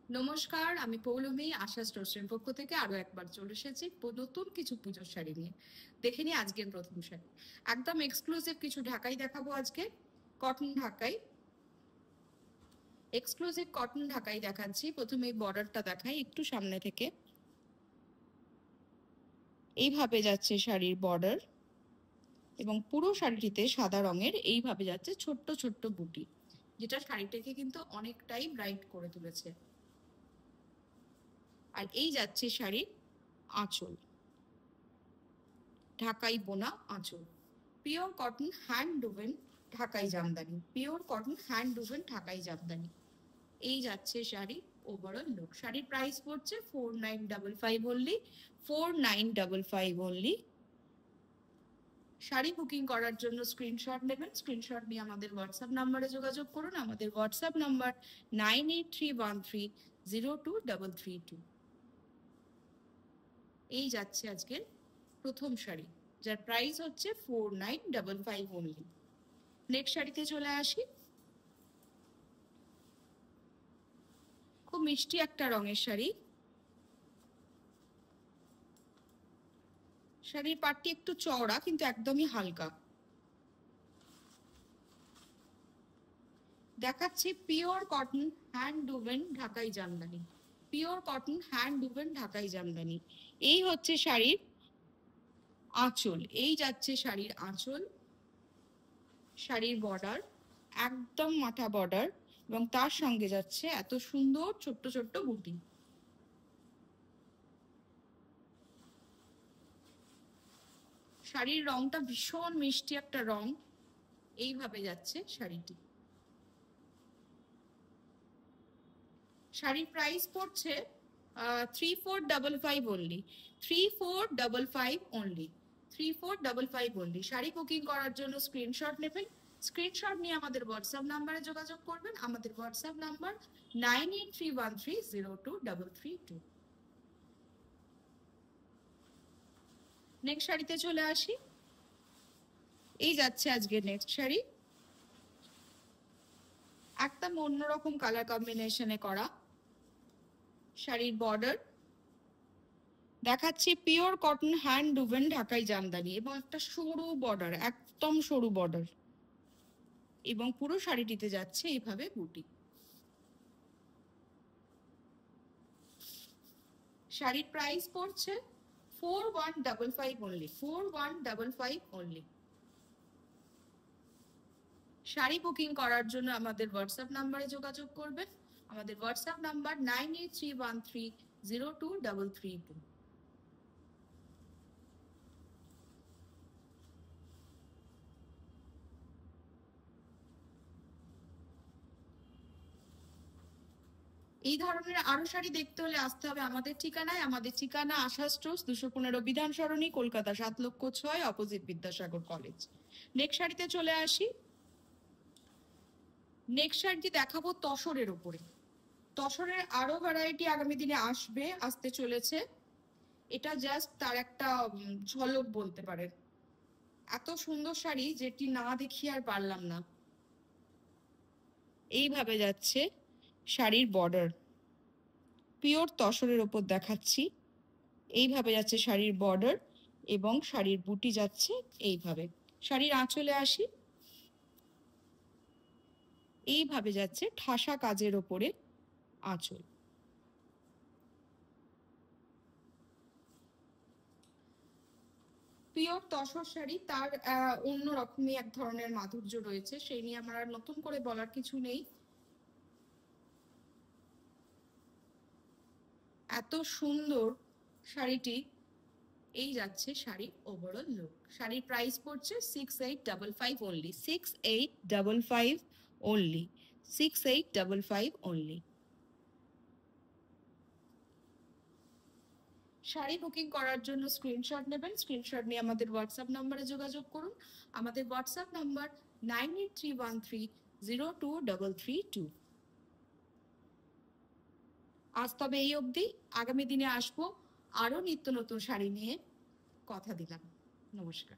নমস্কার, আমি পৌলমী আশা স্টোর্সের পক্ষ থেকে আরো একবার চলে এসেছি নতুন কিছু পুজোর শাড়ি নিয়ে। দেখে নিই আজকের প্রথম শাড়ি। একদম এক্সক্লুসিভ কিছু ঢাকাই দেখাবো আজকে। কটন ঢাকাই, এক্সক্লুসিভ কটন ঢাকাই দেখাচ্ছি। প্রথমে এই বর্ডারটা দেখাই একটু সামনে থেকে। এইভাবে যাচ্ছে শাড়ির বর্ডার এবং পুরো শাড়িটিতে সাদা রঙের এইভাবে যাচ্ছে ছোট্ট ছোট্ট বুটি, যেটা শাড়িটাকে কিন্তু অনেকটাই ব্রাইট করে তুলেছে। আর এই যাচ্ছে শাড়ির আঁচল, ঢাকাই বোনা আঁচল, পিওর কটন হ্যান্ড উভেন ঢাকাই Jamdani, pure cotton hand woven ঢাকাই জামদানি। এই যাচ্ছে শাড়ি ওভারঅল লুক। শাড়ির প্রাইস পড়ছে 4955 অনলি, 4955 অনলি। শাড়ি বুকিং করার জন্য স্ক্রিনশট নেবেন, স্ক্রিনশট নিয়ে আমাদের হোয়াটসঅ্যাপ নাম্বারে যোগাযোগ করুন। আমাদের হোয়াটসঅ্যাপ নাম্বার 9831302332। এই যাচ্ছে আজকের প্রথম শাড়ি, যার প্রাইস হচ্ছে 4955 অনলি। নেক্সট শাড়িতে চলে আসি। খুব মিষ্টি একটা রঙের শাড়ি। শাড়ির পাটটি একটু চওড়া কিন্তু একদমই হালকা। দেখাচ্ছি পিওর কটন হ্যান্ড উভেন ঢাকাই Jamdani, pure cotton hand woven ঢাকাই জামদানি। এই হচ্ছে শাড়ির আঁচল, এই যাচ্ছে শাড়ির আঁচল, শাড়ির বর্ডার একদম মাথা বর্ডার এবং তার সঙ্গে যাচ্ছে এত সুন্দর ছোট্ট ছোট্ট বুটি। শাড়ির রংটা ভীষণ মিষ্টি একটা রং। এইভাবে যাচ্ছে শাড়িটি। শাড়ির প্রাইস পড়ছে 3455 only, 3455 only, 3455 only. Sari booking করার জন্য স্ক্রিনশট নেবেন, স্ক্রিনশট নিয়ে আমাদের হোয়াটসঅ্যাপ নাম্বারে যোগাযোগ করবেন। আমাদের হোয়াটসঅ্যাপ নাম্বার 9831302332। নেক্সট শাড়িতে চলে আসি। এই যাচ্ছে আজকে নেক্সট শাড়ি, একদম অন্যরকম কালার কম্বিনেশনে করা। শাড়ির বর্ডার দেখাচ্ছি পিওর কটন হ্যান্ড উভেন ঢাকাই জামদানি এবং একটা সরু বর্ডার, একদম সরু বর্ডার এবং পুরো শাড়িটিতে যাচ্ছে এইভাবে বুটি। শাড়ির প্রাইস পড়ছে 4155 অনলি, 4155 অনলি। শাড়ি বুকিং করার জন্য আমাদের হোয়াটসঅ্যাপ নাম্বারে যোগাযোগ করবেন। আমাদের হোয়াটসঅ্যাপ নাম্বার 9831302332। এই ধরনের আরো শাড়ি দেখতে হলে আসতে হবে আমাদের ঠিকানায়। আমাদের ঠিকানা আশা stores, 215 Bidhan Sarani, Kolkata 7,06,, opposite Vidyasagar college. Next শাড়িতে চলে আসি। নেক্সট শাড়িটি দেখাবো তসরের উপরে। তসরের আরো ভ্যারাইটি আগামী দিনে আসতে চলেছে। এটা জাস্ট তার একটা ঝলক বলতে পারেন। এত সুন্দর শাড়ি যেটি না দেখিয়ে আর পারলাম না। এইভাবে যাচ্ছে শাড়ির বর্ডার, পিওর তসরের ওপর দেখাচ্ছি। এইভাবে যাচ্ছে শাড়ির বর্ডার এবং শাড়ির বুটি যাচ্ছে এইভাবে। শাড়ির আঁচলে আসি। এইভাবে যাচ্ছে ঠাসা কাজের ওপরে আঁচল। পিওর তসর শাড়ি, তার অন্যরকমই এক ধরনের মাধুর্য রয়েছে, সেই নিয়ে আমার আর নতুন করে বলার কিছু নেই। এত সুন্দর শাড়িটি। এই যাচ্ছে শাড়ির ওভারঅল লুক। শাড়ির প্রাইস পড়ছে 6855 only, 6855 only, 6855 only. Sari booking করার জন্য স্ক্রিনশট নেবেন, স্ক্রিনশট নিয়ে আমাদের হোয়াটসঅ্যাপ নাম্বারে যোগাযোগ করুন। আমাদের হোয়াটসঅ্যাপ নাম্বার 9831302332। আজ তবে এই অবধি, আগামী দিনে আসবো আরো নিত্য নতুন শাড়ি নিয়ে, কথা দিলাম। নমস্কার।